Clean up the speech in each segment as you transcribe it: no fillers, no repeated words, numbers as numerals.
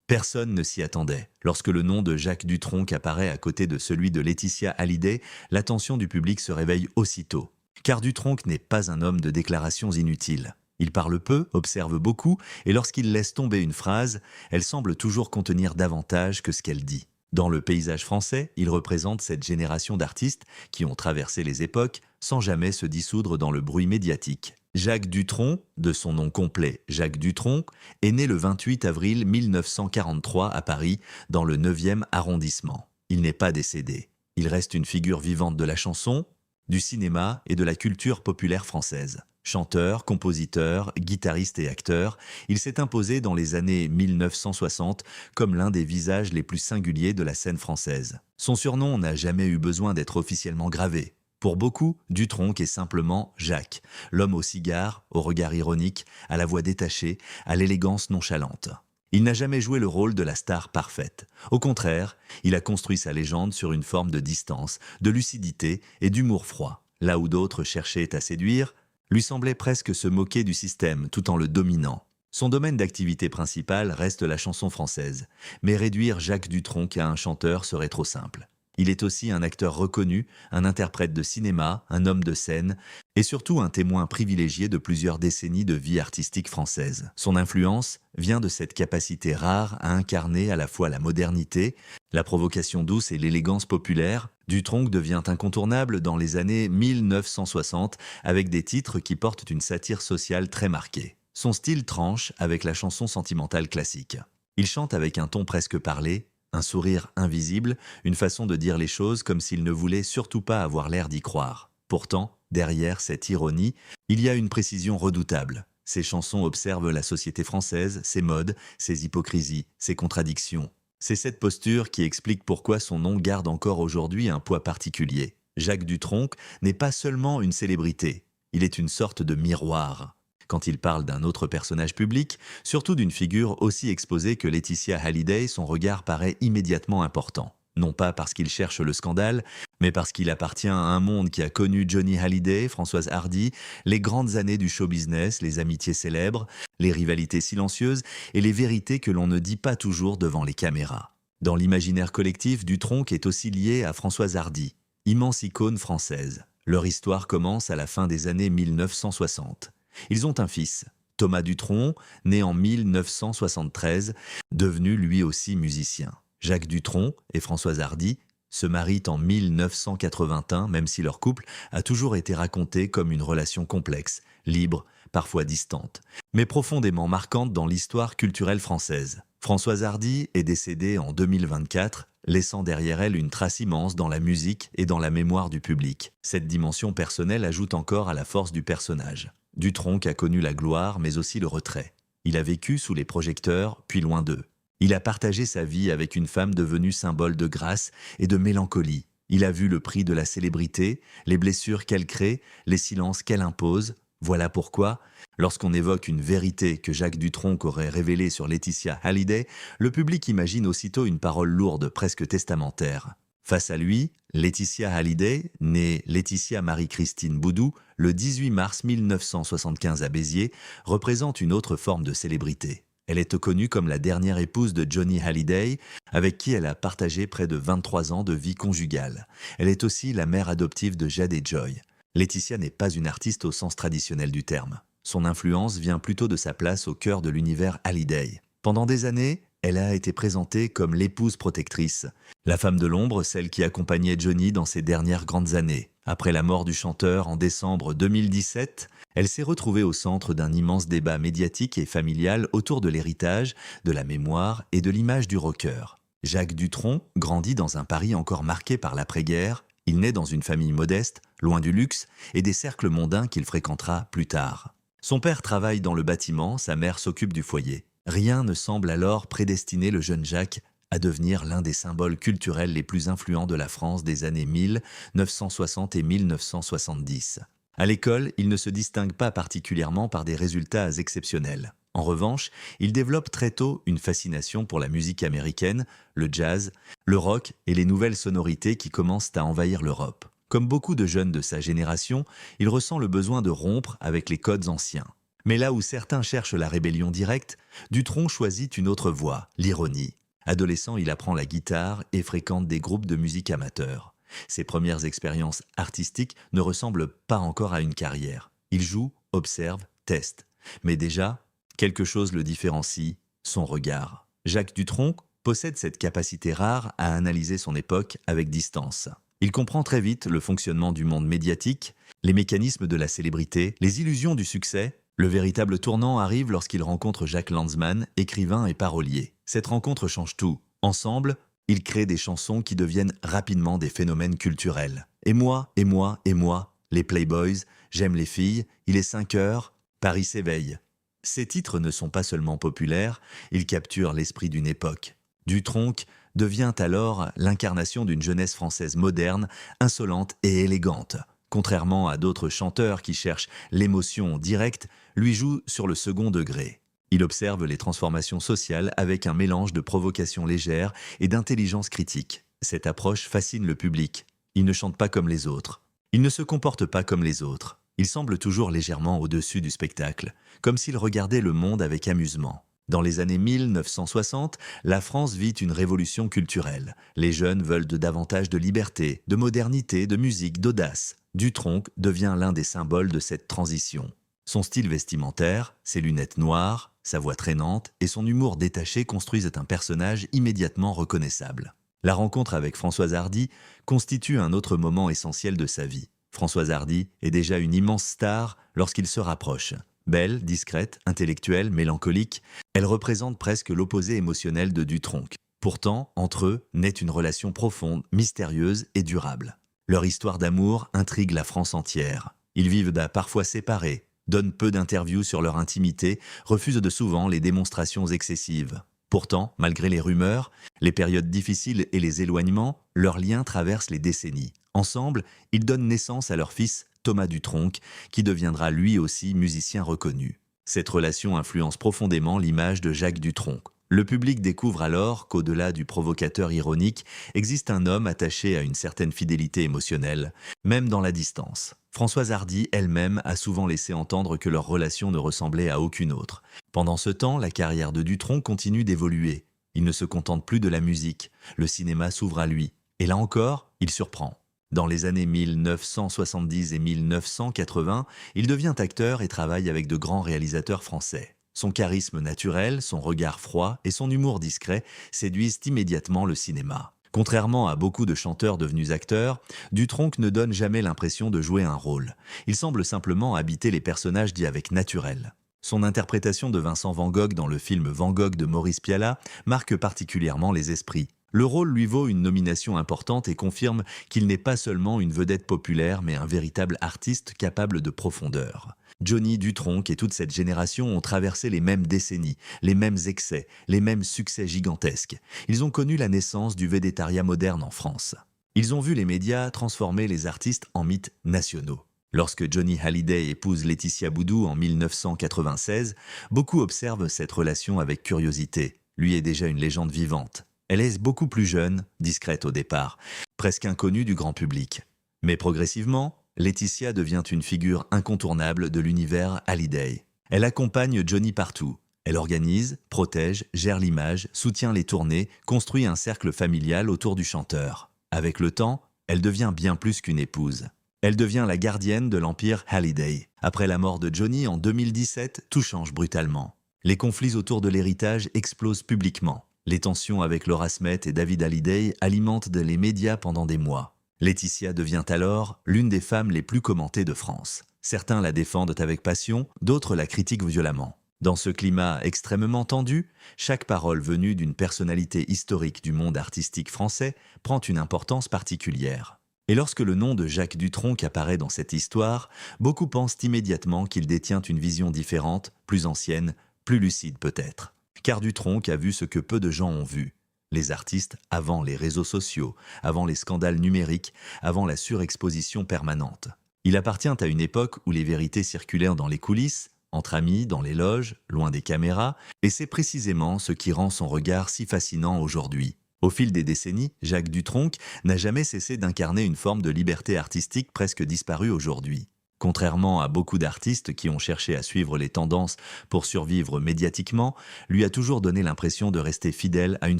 Personne ne s'y attendait. Lorsque le nom de Jacques Dutronc apparaît à côté de celui de Laetitia Hallyday, l'attention du public se réveille aussitôt. Car Dutronc n'est pas un homme de déclarations inutiles. Il parle peu, observe beaucoup, et lorsqu'il laisse tomber une phrase, elle semble toujours contenir davantage que ce qu'elle dit. Dans le paysage français, il représente cette génération d'artistes qui ont traversé les époques sans jamais se dissoudre dans le bruit médiatique. Jacques Dutronc, de son nom complet Jacques Dutronc, est né le 28 avril 1943 à Paris, dans le 9e arrondissement. Il n'est pas décédé. Il reste une figure vivante de la chanson, du cinéma et de la culture populaire française. Chanteur, compositeur, guitariste et acteur, il s'est imposé dans les années 1960 comme l'un des visages les plus singuliers de la scène française. Son surnom n'a jamais eu besoin d'être officiellement gravé. Pour beaucoup, Dutronc est simplement Jacques, l'homme au cigare, au regard ironique, à la voix détachée, à l'élégance nonchalante. Il n'a jamais joué le rôle de la star parfaite. Au contraire, il a construit sa légende sur une forme de distance, de lucidité et d'humour froid. Là où d'autres cherchaient à séduire, lui semblait presque se moquer du système tout en le dominant. Son domaine d'activité principal reste la chanson française, mais réduire Jacques Dutronc à un chanteur serait trop simple. Il est aussi un acteur reconnu, un interprète de cinéma, un homme de scène, et surtout un témoin privilégié de plusieurs décennies de vie artistique française. Son influence vient de cette capacité rare à incarner à la fois la modernité, la provocation douce et l'élégance populaire. Dutronc devient incontournable dans les années 1960 avec des titres qui portent une satire sociale très marquée. Son style tranche avec la chanson sentimentale classique. Il chante avec un ton presque parlé, un sourire invisible, une façon de dire les choses comme s'il ne voulait surtout pas avoir l'air d'y croire. Pourtant, derrière cette ironie, il y a une précision redoutable. Ses chansons observent la société française, ses modes, ses hypocrisies, ses contradictions. C'est cette posture qui explique pourquoi son nom garde encore aujourd'hui un poids particulier. Jacques Dutronc n'est pas seulement une célébrité, il est une sorte de miroir. Quand il parle d'un autre personnage public, surtout d'une figure aussi exposée que Laetitia Hallyday, son regard paraît immédiatement important. Non pas parce qu'il cherche le scandale, mais parce qu'il appartient à un monde qui a connu Johnny Hallyday, Françoise Hardy, les grandes années du show business, les amitiés célèbres, les rivalités silencieuses et les vérités que l'on ne dit pas toujours devant les caméras. Dans l'imaginaire collectif, Dutronc est aussi lié à Françoise Hardy, immense icône française. Leur histoire commence à la fin des années 1960. Ils ont un fils, Thomas Dutronc, né en 1973, devenu lui aussi musicien. Jacques Dutronc et Françoise Hardy se marient en 1981, même si leur couple a toujours été raconté comme une relation complexe, libre, parfois distante, mais profondément marquante dans l'histoire culturelle française. Françoise Hardy est décédée en 2024, laissant derrière elle une trace immense dans la musique et dans la mémoire du public. Cette dimension personnelle ajoute encore à la force du personnage. Dutronc a connu la gloire, mais aussi le retrait. Il a vécu sous les projecteurs, puis loin d'eux. Il a partagé sa vie avec une femme devenue symbole de grâce et de mélancolie. Il a vu le prix de la célébrité, les blessures qu'elle crée, les silences qu'elle impose. Voilà pourquoi, lorsqu'on évoque une vérité que Jacques Dutronc aurait révélée sur Laetitia Hallyday, le public imagine aussitôt une parole lourde, presque testamentaire. Face à lui, Laetitia Hallyday, née Laetitia Marie-Christine Boudou, le 18 mars 1975 à Béziers, représente une autre forme de célébrité. Elle est connue comme la dernière épouse de Johnny Hallyday, avec qui elle a partagé près de 23 ans de vie conjugale. Elle est aussi la mère adoptive de Jade et Joy. Laetitia n'est pas une artiste au sens traditionnel du terme. Son influence vient plutôt de sa place au cœur de l'univers Hallyday. Pendant des années, elle a été présentée comme l'épouse protectrice, la femme de l'ombre, celle qui accompagnait Johnny dans ses dernières grandes années. Après la mort du chanteur en décembre 2017, elle s'est retrouvée au centre d'un immense débat médiatique et familial autour de l'héritage, de la mémoire et de l'image du rocker. Jacques Dutronc grandit dans un Paris encore marqué par l'après-guerre. Il naît dans une famille modeste, loin du luxe et des cercles mondains qu'il fréquentera plus tard. Son père travaille dans le bâtiment, sa mère s'occupe du foyer. Rien ne semble alors prédestiner le jeune Jacques à devenir l'un des symboles culturels les plus influents de la France des années 1960 et 1970. À l'école, il ne se distingue pas particulièrement par des résultats exceptionnels. En revanche, il développe très tôt une fascination pour la musique américaine, le jazz, le rock et les nouvelles sonorités qui commencent à envahir l'Europe. Comme beaucoup de jeunes de sa génération, il ressent le besoin de rompre avec les codes anciens. Mais là où certains cherchent la rébellion directe, Dutronc choisit une autre voie, l'ironie. Adolescent, il apprend la guitare et fréquente des groupes de musique amateurs. Ses premières expériences artistiques ne ressemblent pas encore à une carrière. Il joue, observe, teste. Mais déjà, quelque chose le différencie, son regard. Jacques Dutronc possède cette capacité rare à analyser son époque avec distance. Il comprend très vite le fonctionnement du monde médiatique, les mécanismes de la célébrité, les illusions du succès. Le véritable tournant arrive lorsqu'il rencontre Jacques Lanzmann, écrivain et parolier. Cette rencontre change tout. Ensemble, ils créent des chansons qui deviennent rapidement des phénomènes culturels. Et moi, et moi, et moi, les Playboys, j'aime les filles, il est 5 heures, Paris s'éveille. Ces titres ne sont pas seulement populaires, ils capturent l'esprit d'une époque. Dutronc devient alors l'incarnation d'une jeunesse française moderne, insolente et élégante. Contrairement à d'autres chanteurs qui cherchent l'émotion directe, lui joue sur le second degré. Il observe les transformations sociales avec un mélange de provocation légère et d'intelligence critique. Cette approche fascine le public. Il ne chante pas comme les autres. Il ne se comporte pas comme les autres. Il semble toujours légèrement au-dessus du spectacle, comme s'il regardait le monde avec amusement. Dans les années 1960, la France vit une révolution culturelle. Les jeunes veulent davantage de liberté, de modernité, de musique, d'audace. Dutronc devient l'un des symboles de cette transition. Son style vestimentaire, ses lunettes noires, sa voix traînante et son humour détaché construisent un personnage immédiatement reconnaissable. La rencontre avec Françoise Hardy constitue un autre moment essentiel de sa vie. Françoise Hardy est déjà une immense star lorsqu'ils se rapprochent. Belle, discrète, intellectuelle, mélancolique, elle représente presque l'opposé émotionnel de Dutronc. Pourtant, entre eux, naît une relation profonde, mystérieuse et durable. Leur histoire d'amour intrigue la France entière. Ils vivent parfois séparés, donnent peu d'interviews sur leur intimité, refusent de souvent les démonstrations excessives. Pourtant, malgré les rumeurs, les périodes difficiles et les éloignements, leurs liens traversent les décennies. Ensemble, ils donnent naissance à leur fils Thomas Dutronc, qui deviendra lui aussi musicien reconnu. Cette relation influence profondément l'image de Jacques Dutronc. Le public découvre alors qu'au-delà du provocateur ironique, existe un homme attaché à une certaine fidélité émotionnelle, même dans la distance. Françoise Hardy elle-même a souvent laissé entendre que leur relation ne ressemblait à aucune autre. Pendant ce temps, la carrière de Dutronc continue d'évoluer. Il ne se contente plus de la musique, le cinéma s'ouvre à lui. Et là encore, il surprend. Dans les années 1970 et 1980, il devient acteur et travaille avec de grands réalisateurs français. Son charisme naturel, son regard froid et son humour discret séduisent immédiatement le cinéma. Contrairement à beaucoup de chanteurs devenus acteurs, Dutronc ne donne jamais l'impression de jouer un rôle. Il semble simplement habiter les personnages dits avec naturel. Son interprétation de Vincent Van Gogh dans le film Van Gogh de Maurice Pialat marque particulièrement les esprits. Le rôle lui vaut une nomination importante et confirme qu'il n'est pas seulement une vedette populaire mais un véritable artiste capable de profondeur. Johnny Dutronc et toute cette génération ont traversé les mêmes décennies, les mêmes excès, les mêmes succès gigantesques. Ils ont connu la naissance du végétariat moderne en France. Ils ont vu les médias transformer les artistes en mythes nationaux. Lorsque Johnny Hallyday épouse Laetitia Boudou en 1996, beaucoup observent cette relation avec curiosité. Lui est déjà une légende vivante. Elle est beaucoup plus jeune, discrète au départ, presque inconnue du grand public. Mais progressivement, Laetitia devient une figure incontournable de l'univers Hallyday. Elle accompagne Johnny partout. Elle organise, protège, gère l'image, soutient les tournées, construit un cercle familial autour du chanteur. Avec le temps, elle devient bien plus qu'une épouse. Elle devient la gardienne de l'empire Hallyday. Après la mort de Johnny en 2017, tout change brutalement. Les conflits autour de l'héritage explosent publiquement. Les tensions avec Laura Smet et David Hallyday alimentent les médias pendant des mois. Laetitia devient alors l'une des femmes les plus commentées de France. Certains la défendent avec passion, d'autres la critiquent violemment. Dans ce climat extrêmement tendu, chaque parole venue d'une personnalité historique du monde artistique français prend une importance particulière. Et lorsque le nom de Jacques Dutronc apparaît dans cette histoire, beaucoup pensent immédiatement qu'il détient une vision différente, plus ancienne, plus lucide peut-être. Car Dutronc a vu ce que peu de gens ont vu. Les artistes avant les réseaux sociaux, avant les scandales numériques, avant la surexposition permanente. Il appartient à une époque où les vérités circulèrent dans les coulisses, entre amis, dans les loges, loin des caméras, et c'est précisément ce qui rend son regard si fascinant aujourd'hui. Au fil des décennies, Jacques Dutronc n'a jamais cessé d'incarner une forme de liberté artistique presque disparue aujourd'hui. Contrairement à beaucoup d'artistes qui ont cherché à suivre les tendances pour survivre médiatiquement, lui a toujours donné l'impression de rester fidèle à une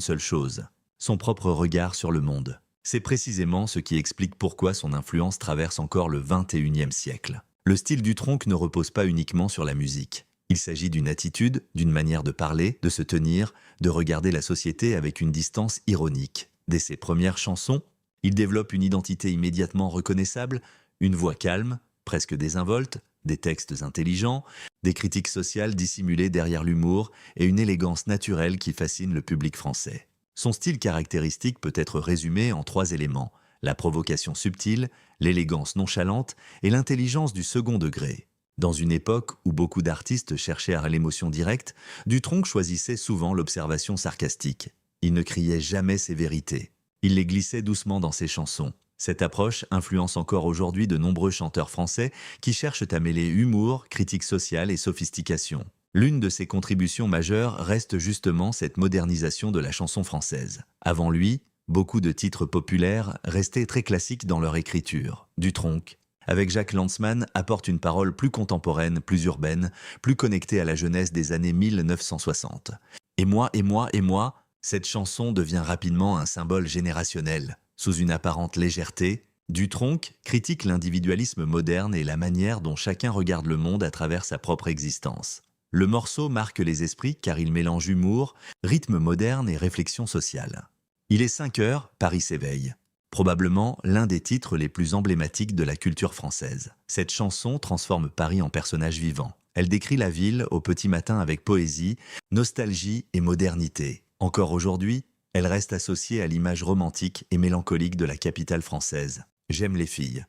seule chose, son propre regard sur le monde. C'est précisément ce qui explique pourquoi son influence traverse encore le XXIe siècle. Le style du Tronc ne repose pas uniquement sur la musique. Il s'agit d'une attitude, d'une manière de parler, de se tenir, de regarder la société avec une distance ironique. Dès ses premières chansons, il développe une identité immédiatement reconnaissable, une voix calme, presque désinvolte, des textes intelligents, des critiques sociales dissimulées derrière l'humour et une élégance naturelle qui fascine le public français. Son style caractéristique peut être résumé en 3 éléments: la provocation subtile, l'élégance nonchalante et l'intelligence du second degré. Dans une époque où beaucoup d'artistes cherchaient à l'émotion directe, Dutronc choisissait souvent l'observation sarcastique. Il ne criait jamais ses vérités. Il les glissait doucement dans ses chansons. Cette approche influence encore aujourd'hui de nombreux chanteurs français qui cherchent à mêler humour, critique sociale et sophistication. L'une de ses contributions majeures reste justement cette modernisation de la chanson française. Avant lui, beaucoup de titres populaires restaient très classiques dans leur écriture. Dutronc, avec Jacques Lanzmann, apporte une parole plus contemporaine, plus urbaine, plus connectée à la jeunesse des années 1960. Et moi, et moi, et moi, cette chanson devient rapidement un symbole générationnel. Sous une apparente légèreté, Dutronc critique l'individualisme moderne et la manière dont chacun regarde le monde à travers sa propre existence. Le morceau marque les esprits car il mélange humour, rythme moderne et réflexion sociale. Il est 5 heures, Paris s'éveille. Probablement l'un des titres les plus emblématiques de la culture française. Cette chanson transforme Paris en personnage vivant. Elle décrit la ville au petit matin avec poésie, nostalgie et modernité. Encore aujourd'hui, elle reste associée à l'image romantique et mélancolique de la capitale française. J'aime les filles.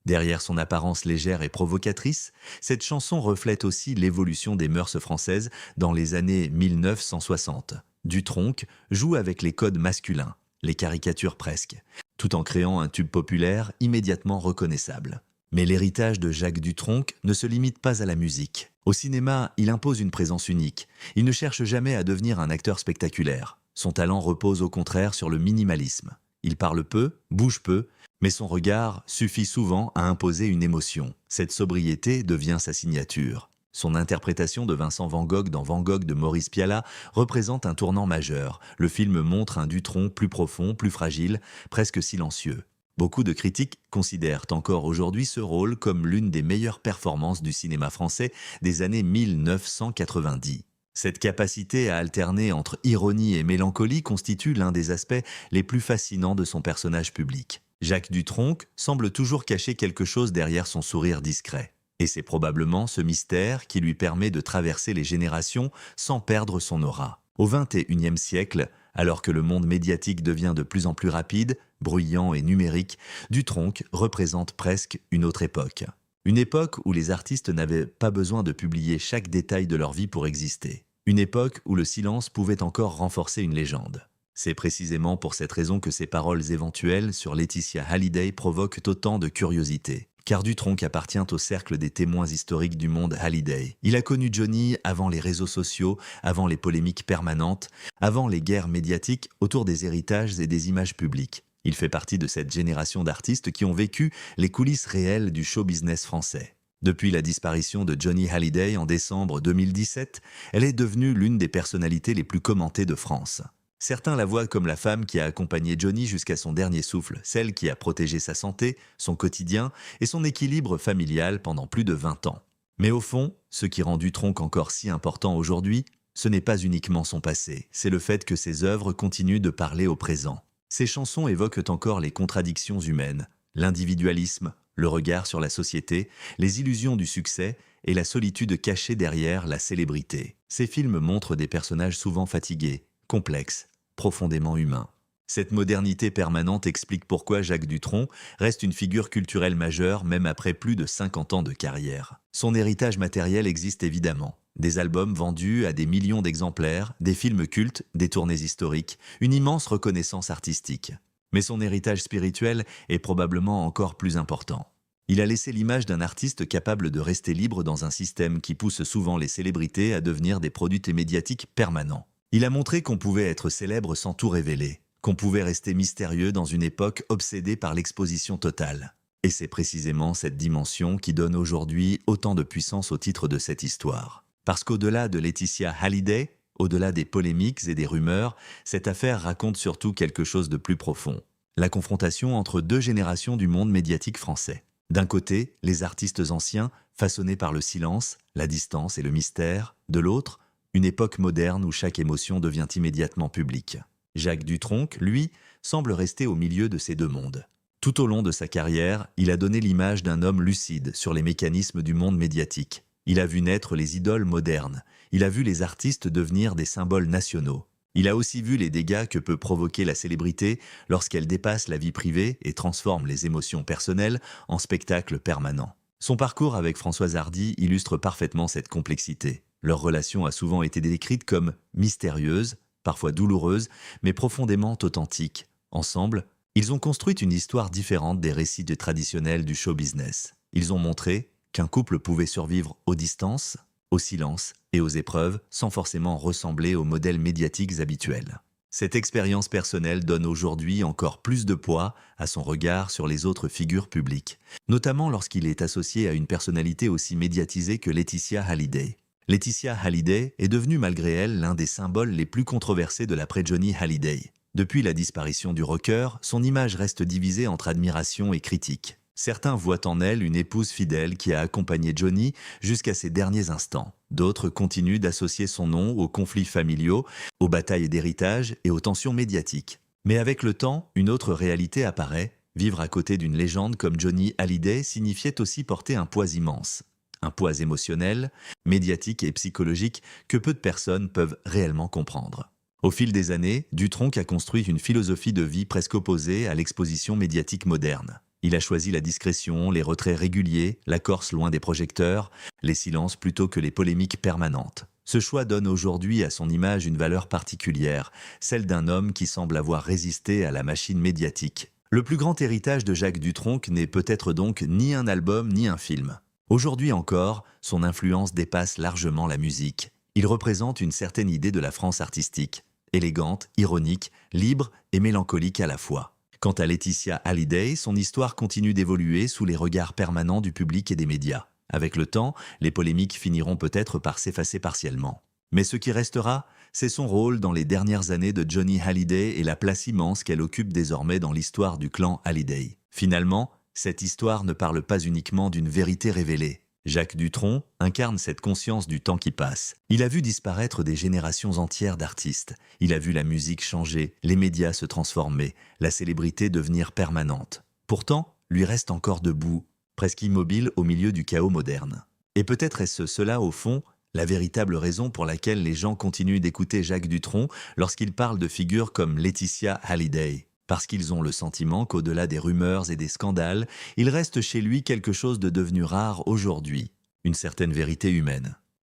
Derrière son apparence légère et provocatrice, cette chanson reflète aussi l'évolution des mœurs françaises dans les années 1960. Dutronc joue avec les codes masculins, les caricatures presque, tout en créant un tube populaire immédiatement reconnaissable. Mais l'héritage de Jacques Dutronc ne se limite pas à la musique. Au cinéma, il impose une présence unique. Il ne cherche jamais à devenir un acteur spectaculaire. Son talent repose au contraire sur le minimalisme. Il parle peu, bouge peu, mais son regard suffit souvent à imposer une émotion. Cette sobriété devient sa signature. Son interprétation de Vincent Van Gogh dans Van Gogh de Maurice Pialat représente un tournant majeur. Le film montre un Dutronc plus profond, plus fragile, presque silencieux. Beaucoup de critiques considèrent encore aujourd'hui ce rôle comme l'une des meilleures performances du cinéma français des années 1990. Cette capacité à alterner entre ironie et mélancolie constitue l'un des aspects les plus fascinants de son personnage public. Jacques Dutronc semble toujours cacher quelque chose derrière son sourire discret. Et c'est probablement ce mystère qui lui permet de traverser les générations sans perdre son aura. Au XXIe siècle, alors que le monde médiatique devient de plus en plus rapide, bruyant et numérique, Dutronc représente presque une autre époque. Une époque où les artistes n'avaient pas besoin de publier chaque détail de leur vie pour exister. Une époque où le silence pouvait encore renforcer une légende. C'est précisément pour cette raison que ses paroles éventuelles sur Laetitia Hallyday provoquent autant de curiosité. Car Dutronc appartient au cercle des témoins historiques du monde Hallyday. Il a connu Johnny avant les réseaux sociaux, avant les polémiques permanentes, avant les guerres médiatiques autour des héritages et des images publiques. Il fait partie de cette génération d'artistes qui ont vécu les coulisses réelles du show business français. Depuis la disparition de Johnny Hallyday en décembre 2017, elle est devenue l'une des personnalités les plus commentées de France. Certains la voient comme la femme qui a accompagné Johnny jusqu'à son dernier souffle, celle qui a protégé sa santé, son quotidien et son équilibre familial pendant plus de 20 ans. Mais au fond, ce qui rend Dutronc encore si important aujourd'hui, ce n'est pas uniquement son passé, c'est le fait que ses œuvres continuent de parler au présent. Ses chansons évoquent encore les contradictions humaines, l'individualisme, le regard sur la société, les illusions du succès et la solitude cachée derrière la célébrité. Ces films montrent des personnages souvent fatigués, complexes, profondément humains. Cette modernité permanente explique pourquoi Jacques Dutronc reste une figure culturelle majeure même après plus de 50 ans de carrière. Son héritage matériel existe évidemment. Des albums vendus à des millions d'exemplaires, des films cultes, des tournées historiques, une immense reconnaissance artistique. Mais son héritage spirituel est probablement encore plus important. Il a laissé l'image d'un artiste capable de rester libre dans un système qui pousse souvent les célébrités à devenir des produits médiatiques permanents. Il a montré qu'on pouvait être célèbre sans tout révéler, qu'on pouvait rester mystérieux dans une époque obsédée par l'exposition totale. Et c'est précisément cette dimension qui donne aujourd'hui autant de puissance au titre de cette histoire. Parce qu'au-delà de Laetitia Hallyday, au-delà des polémiques et des rumeurs, cette affaire raconte surtout quelque chose de plus profond. La confrontation entre deux générations du monde médiatique français. D'un côté, les artistes anciens, façonnés par le silence, la distance et le mystère. De l'autre, une époque moderne où chaque émotion devient immédiatement publique. Jacques Dutronc, lui, semble rester au milieu de ces deux mondes. Tout au long de sa carrière, il a donné l'image d'un homme lucide sur les mécanismes du monde médiatique. Il a vu naître les idoles modernes. Il a vu les artistes devenir des symboles nationaux. Il a aussi vu les dégâts que peut provoquer la célébrité lorsqu'elle dépasse la vie privée et transforme les émotions personnelles en spectacle permanent. Son parcours avec Françoise Hardy illustre parfaitement cette complexité. Leur relation a souvent été décrite comme mystérieuse, parfois douloureuse, mais profondément authentique. Ensemble, ils ont construit une histoire différente des récits traditionnels du show business. Ils ont montré qu'un couple pouvait survivre aux distances, au silence et aux épreuves sans forcément ressembler aux modèles médiatiques habituels. Cette expérience personnelle donne aujourd'hui encore plus de poids à son regard sur les autres figures publiques, notamment lorsqu'il est associé à une personnalité aussi médiatisée que Laetitia Hallyday. Laetitia Hallyday est devenue malgré elle l'un des symboles les plus controversés de l'après-Johnny Hallyday. Depuis la disparition du rocker, son image reste divisée entre admiration et critique. Certains voient en elle une épouse fidèle qui a accompagné Johnny jusqu'à ses derniers instants. D'autres continuent d'associer son nom aux conflits familiaux, aux batailles d'héritage et aux tensions médiatiques. Mais avec le temps, une autre réalité apparaît. Vivre à côté d'une légende comme Johnny Hallyday signifiait aussi porter un poids immense. Un poids émotionnel, médiatique et psychologique que peu de personnes peuvent réellement comprendre. Au fil des années, Dutronc a construit une philosophie de vie presque opposée à l'exposition médiatique moderne. Il a choisi la discrétion, les retraits réguliers, la Corse loin des projecteurs, les silences plutôt que les polémiques permanentes. Ce choix donne aujourd'hui à son image une valeur particulière, celle d'un homme qui semble avoir résisté à la machine médiatique. Le plus grand héritage de Jacques Dutronc n'est peut-être donc ni un album ni un film. Aujourd'hui encore, son influence dépasse largement la musique. Il représente une certaine idée de la France artistique, élégante, ironique, libre et mélancolique à la fois. Quant à Laetitia Hallyday, son histoire continue d'évoluer sous les regards permanents du public et des médias. Avec le temps, les polémiques finiront peut-être par s'effacer partiellement. Mais ce qui restera, c'est son rôle dans les dernières années de Johnny Hallyday et la place immense qu'elle occupe désormais dans l'histoire du clan Hallyday. Finalement, cette histoire ne parle pas uniquement d'une vérité révélée. Jacques Dutronc incarne cette conscience du temps qui passe. Il a vu disparaître des générations entières d'artistes. Il a vu la musique changer, les médias se transformer, la célébrité devenir permanente. Pourtant, lui reste encore debout, presque immobile au milieu du chaos moderne. Et peut-être est-ce cela, au fond, la véritable raison pour laquelle les gens continuent d'écouter Jacques Dutronc lorsqu'il parle de figures comme Laetitia Hallyday. Parce qu'ils ont le sentiment qu'au-delà des rumeurs et des scandales, il reste chez lui quelque chose de devenu rare aujourd'hui, une certaine vérité humaine.